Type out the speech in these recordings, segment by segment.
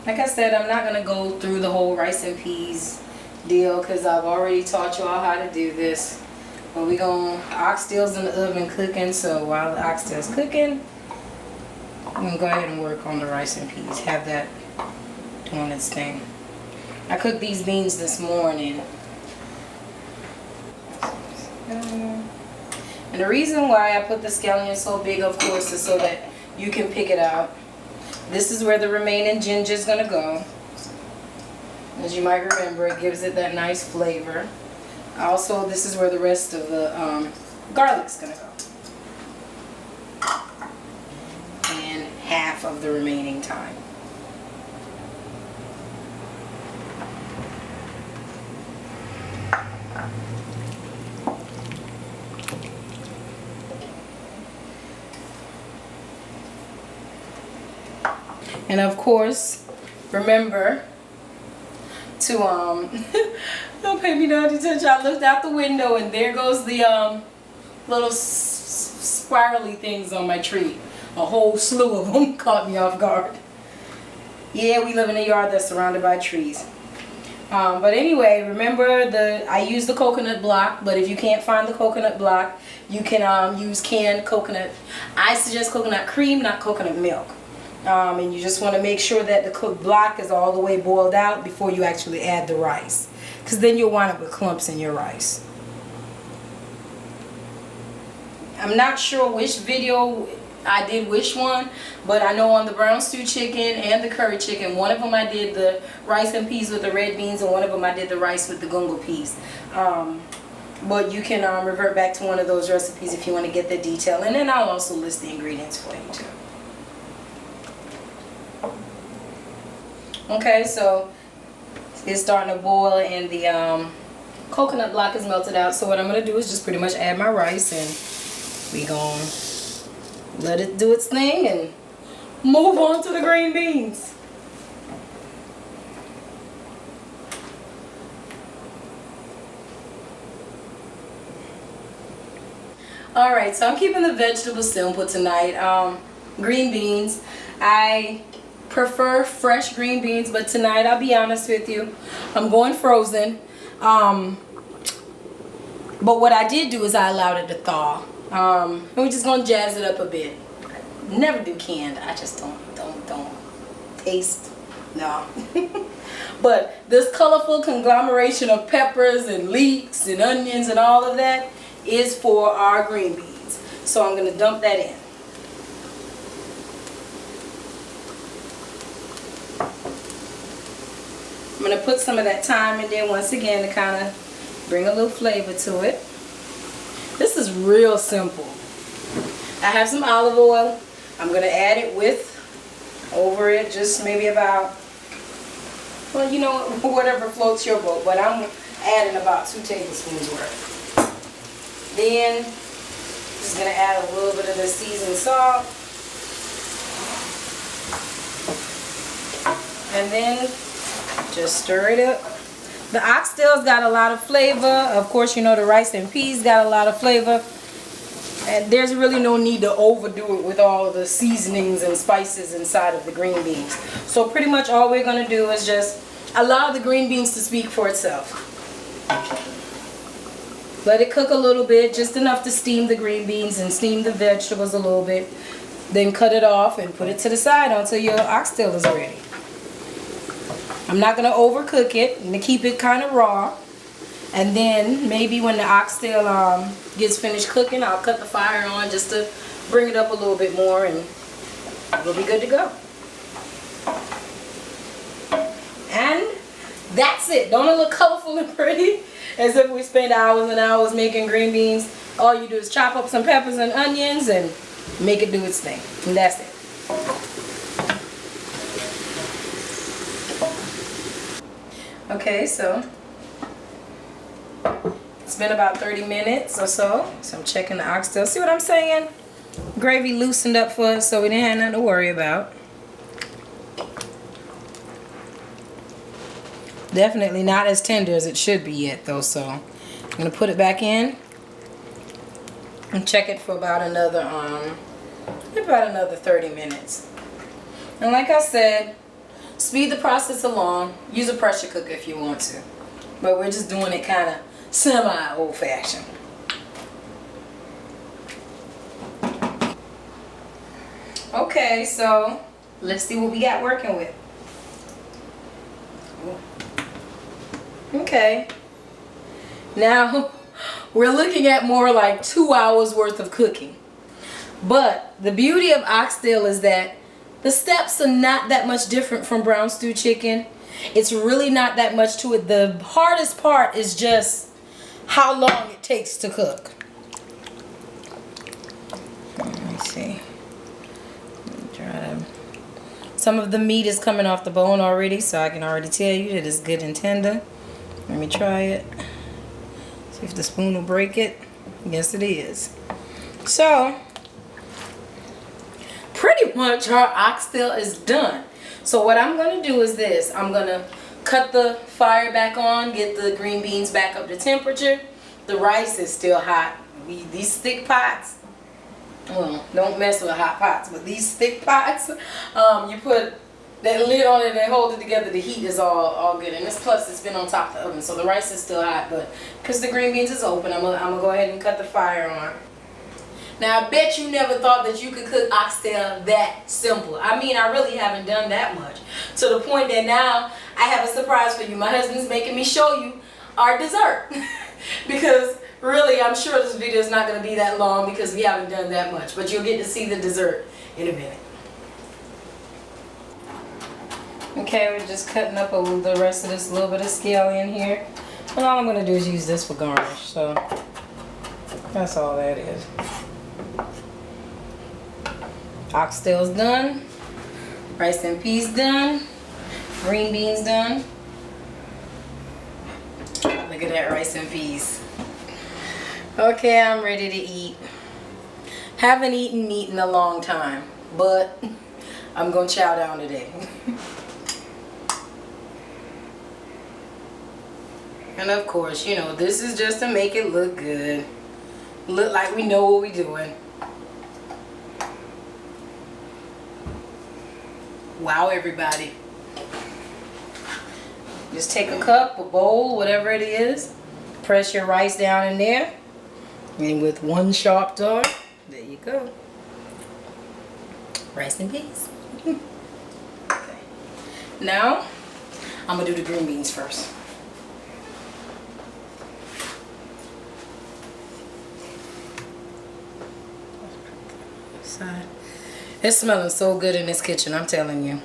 Like I said, I'm not going to go through the whole rice and peas deal because I've already taught you all how to do this. But we're going to oxtails in the oven cooking, so while the oxtails cooking, I'm going to go ahead and work on the rice and peas. Have that doing its thing. I cooked these beans this morning. And the reason why I put the scallion so big, of course, is so that you can pick it out. This is where the remaining ginger is going to go. As you might remember, it gives it that nice flavor. Also, this is where the rest of the garlic's going to go. And half of the remaining thyme. And of course, remember to don't pay me no attention. I looked out the window and there goes the little spirally things on my tree. A whole slew of them caught me off guard. Yeah, we live in a yard that's surrounded by trees. But anyway, remember I use the coconut block, but if you can't find the coconut block, you can use canned coconut. I suggest coconut cream, not coconut milk. And you just want to make sure that the block is all the way boiled out before you actually add the rice, because then you'll wind up with clumps in your rice. I'm not sure which video I did which one, but I know on the brown stew chicken and the curry chicken, one of them I did the rice and peas with the red beans, and one of them I did the rice with the gungo peas. But you can revert back to one of those recipes if you want to get the detail, and then I'll also list the ingredients for you too. Okay, so it's starting to boil and the coconut block is melted out. So what I'm going to do is just pretty much add my rice, and we going to let it do its thing and move on to the green beans. Alright, so I'm keeping the vegetables simple tonight. Green beans. I prefer fresh green beans, but tonight, I'll be honest with you, I'm going frozen. But what I did do is I allowed it to thaw. And we're just gonna jazz it up a bit. I never do canned. I just don't taste. No. But this colorful conglomeration of peppers and leeks and onions and all of that is for our green beans. So I'm gonna dump that in. I'm going to put some of that thyme in there once again to kind of bring a little flavor to it. This is real simple. I have some olive oil. I'm going to add it over it, just maybe about, well, you know, whatever floats your boat, but I'm adding about 2 tablespoons worth. Then, just going to add a little bit of the seasoned salt. And then just stir it up. The oxtails got a lot of flavor. Of course, you know the rice and peas got a lot of flavor. And there's really no need to overdo it with all the seasonings and spices inside of the green beans. So pretty much all we're going to do is just allow the green beans to speak for itself. Let it cook a little bit, just enough to steam the green beans and steam the vegetables a little bit. Then cut it off and put it to the side until your oxtail is ready. I'm not going to overcook it. I'm going to keep it kind of raw. And then maybe when the oxtail gets finished cooking, I'll cut the fire on just to bring it up a little bit more, and we'll be good to go. And that's it. Don't it look colorful and pretty? As if we spend hours and hours making green beans. All you do is chop up some peppers and onions and make it do its thing. And that's it. Okay, so it's been about 30 minutes or so. So I'm checking the oxtail. See what I'm saying? Gravy loosened up for us, so we didn't have nothing to worry about. Definitely not as tender as it should be yet, though. So I'm gonna put it back in and check it for about another 30 minutes. And like I said, speed the process along. Use a pressure cooker if you want to. But we're just doing it kind of semi-old fashioned. Okay, so let's see what we got working with. Okay. Now, we're looking at more like 2 hours worth of cooking. But the beauty of oxtail is that the steps are not that much different from brown stew chicken. It's really not that much to it. The hardest part is just how long it takes to cook. Let me see. Some of the meat is coming off the bone already, so I can already tell you that it's good and tender. Let me try it. See if the spoon will break it. Yes, it is. So, pretty much our oxtail is done. So what I'm going to do is this. I'm going to cut the fire back on, get the green beans back up to temperature. The rice is still hot. These thick pots, well, don't mess with hot pots, but these thick pots, you put that lid on it and hold it together. The heat is all good, and this plus it's been on top of the oven, so the rice is still hot. But because the green beans is open, I'm gonna go ahead and cut the fire on. Now I bet you never thought that you could cook oxtail that simple. I mean, I really haven't done that much, to the point that now I have a surprise for you. My husband's making me show you our dessert because really, I'm sure this video is not going to be that long because we haven't done that much. But you'll get to see the dessert in a minute. Okay, we're just cutting up the rest of this little bit of scallion here. And all I'm going to do is use this for garnish. So, that's all that is. Oxtail's done. Rice and peas done. Green beans done. Look at that rice and peas. Okay, I'm ready to eat. Haven't eaten meat in a long time, but I'm gonna chow down today. And of course, you know, this is just to make it look good. Look like we know what we're doing. Wow, everybody. Just take a cup, a bowl, whatever it is. Press your rice down in there. And with one sharp dart, there you go. Rice and peas. Okay. Now, I'm gonna do the green beans first. It's smelling so good in this kitchen, I'm telling you.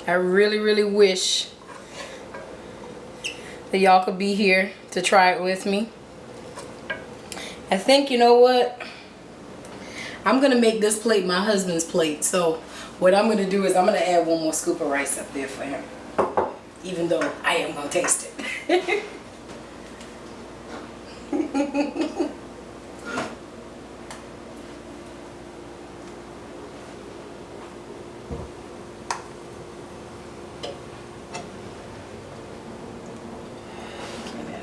I really, really wish that y'all could be here to try it with me. I think, you know what? I'm going to make this plate my husband's plate. So what I'm going to do is I'm going to add one more scoop of rice up there for him. Even though I am going to taste it.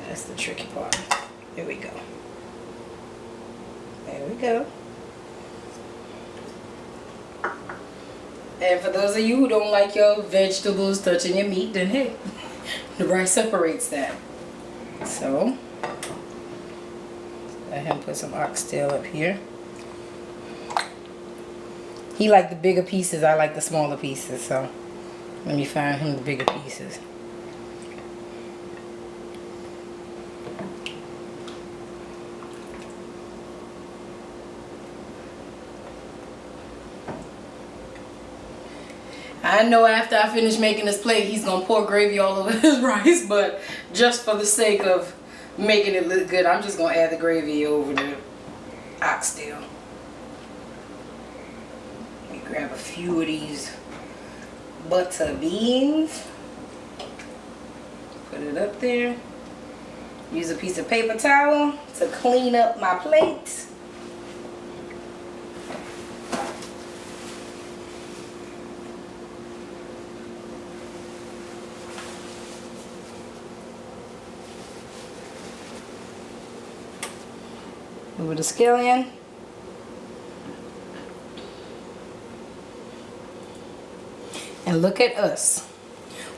That's the tricky part. There we go. There we go. And for those of you who don't like your vegetables touching your meat, then hey, the rice separates that. So, let him put some oxtail up here. He liked the bigger pieces, I like the smaller pieces, so let me find him the bigger pieces. I know after I finish making this plate, he's going to pour gravy all over his rice, but just for the sake of making it look good, I'm just going to add the gravy over the oxtail. Let me grab a few of these butter beans. Put it up there. Use a piece of paper towel to clean up my plate. Over the scallion. And look at us.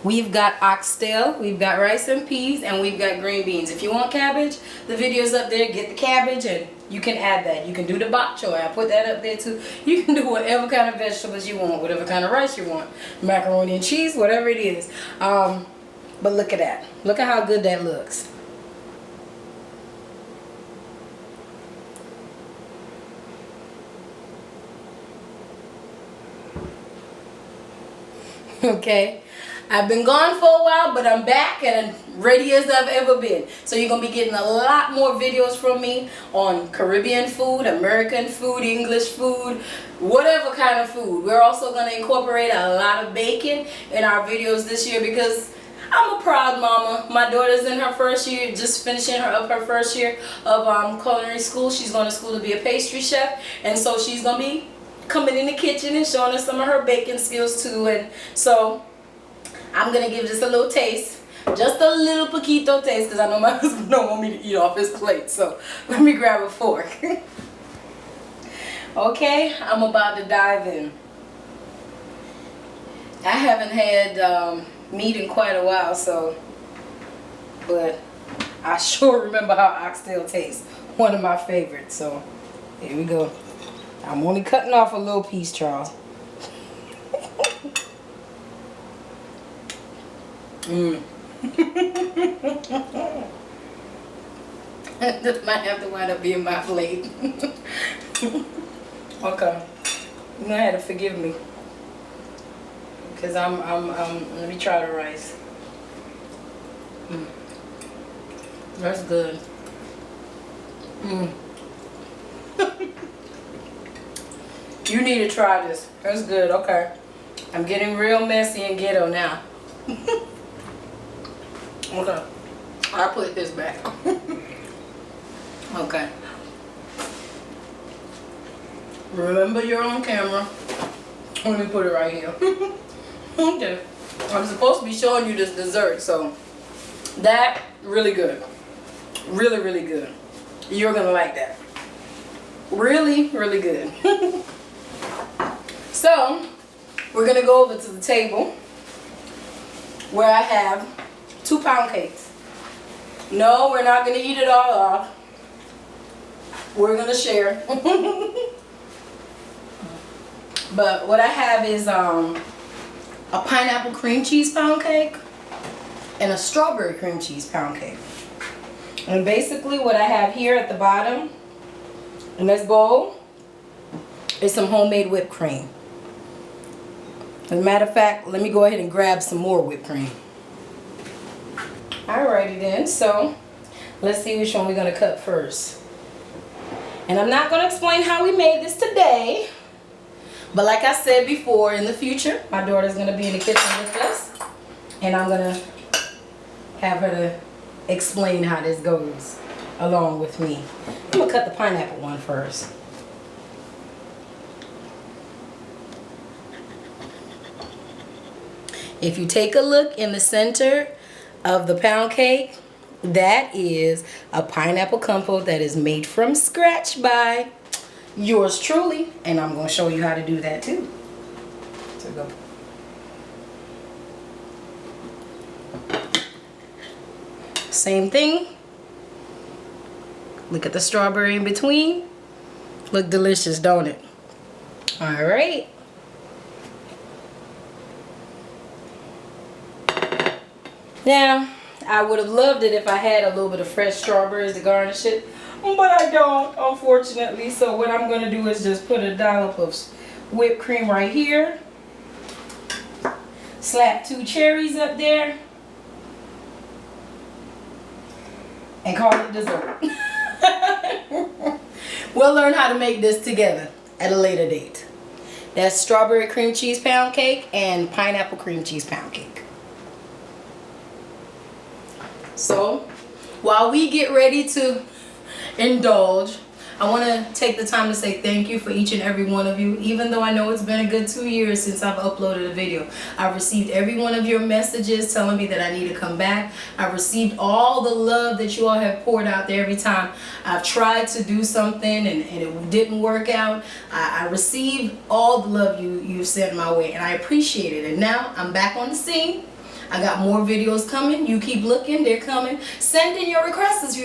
We've got oxtail, we've got rice and peas, and we've got green beans. If you want cabbage, the video's up there. Get the cabbage and you can add that. You can do the bok choy. I put that up there too. You can do whatever kind of vegetables you want, whatever kind of rice you want. Macaroni and cheese, whatever it is. But look at that. Look at how good that looks. Okay, I've been gone for a while, but I'm back and ready as I've ever been. So you're going to be getting a lot more videos from me on Caribbean food, American food, English food, whatever kind of food. We're also going to incorporate a lot of bacon in our videos this year because I'm a proud mama. My daughter's in her first year, just finishing her first year of culinary school. She's going to school to be a pastry chef, and so she's going to be coming in the kitchen and showing us some of her baking skills too. And so I'm gonna give just a little taste, just a little poquito taste, because I know my husband don't want me to eat off his plate. So let me grab a fork. Okay, I'm about to dive in. I haven't had meat in quite a while, so, but I sure remember how oxtail tastes. One of my favorites. So here we go. I'm only cutting off a little piece, Charles. This might have to wind up being my plate. Okay, you're gonna have to forgive me because I'm. Let me try the rice. That's good. You need to try this. That's good. Okay. I'm getting real messy and ghetto now. Okay. I'll put this back. Okay. Remember you're on camera. Let me put it right here. Okay. I'm supposed to be showing you this dessert, so that really good. Really, really good. You're gonna like that. Really, really good. So, we're going to go over to the table where I have 2 pound cakes. No, we're not going to eat it all off. We're going to share. But what I have is a pineapple cream cheese pound cake and a strawberry cream cheese pound cake. And basically what I have here at the bottom in this bowl is some homemade whipped cream. As a matter of fact, let me go ahead and grab some more whipped cream. Alrighty then, so let's see which one we're going to cut first. And I'm not going to explain how we made this today, but like I said before, in the future, my daughter's going to be in the kitchen with us, and I'm going to have her to explain how this goes along with me. I'm going to cut the pineapple one first. If you take a look in the center of the pound cake, that is a pineapple compote that is made from scratch by yours truly. And I'm going to show you how to do that too. So go. Same thing. Look at the strawberry in between. Look delicious, don't it? All right. Now, I would have loved it if I had a little bit of fresh strawberries to garnish it, but I don't, unfortunately. So what I'm going to do is just put a dollop of whipped cream right here. Slap 2 cherries up there. And call it dessert. We'll learn how to make this together at a later date. That's strawberry cream cheese pound cake and pineapple cream cheese pound cake. So, while we get ready to indulge, I want to take the time to say thank you for each and every one of you. Even though I know it's been a good 2 years since I've uploaded a video, I've received every one of your messages telling me that I need to come back. I've received all the love that you all have poured out there every time I've tried to do something and it didn't work out. I received all the love you sent my way, and I appreciate it. And now I'm back on the scene. I got more videos coming. You keep looking, they're coming. Send in your requests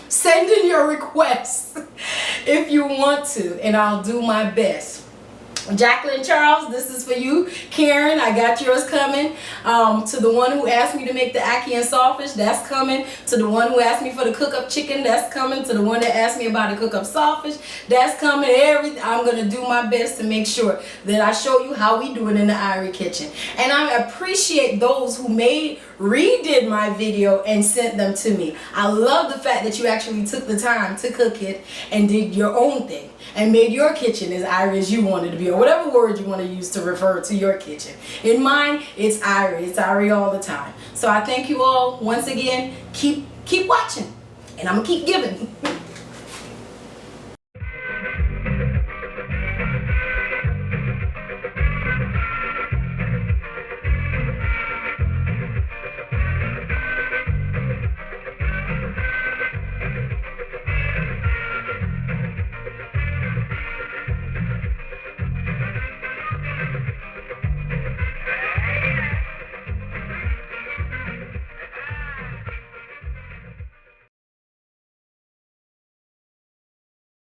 send in your requests if you want to, and I'll do my best. Jacqueline Charles, this is for you. Karen, I got yours coming. To the one who asked me to make the ackee and sawfish, that's coming. To the one who asked me for the cook up chicken, that's coming. To the one that asked me about the cook up sawfish, that's coming. I'm gonna do my best to make sure that I show you how we do it in the Irie kitchen. And I appreciate those who redid my video and sent them to me. I love the fact that you actually took the time to cook it and did your own thing and made your kitchen as Irie as you wanted to be, or whatever word you want to use to refer to your kitchen. In mine, it's Irie. It's Irie all the time. So I thank you all once again. Keep watching, and I'm gonna keep giving.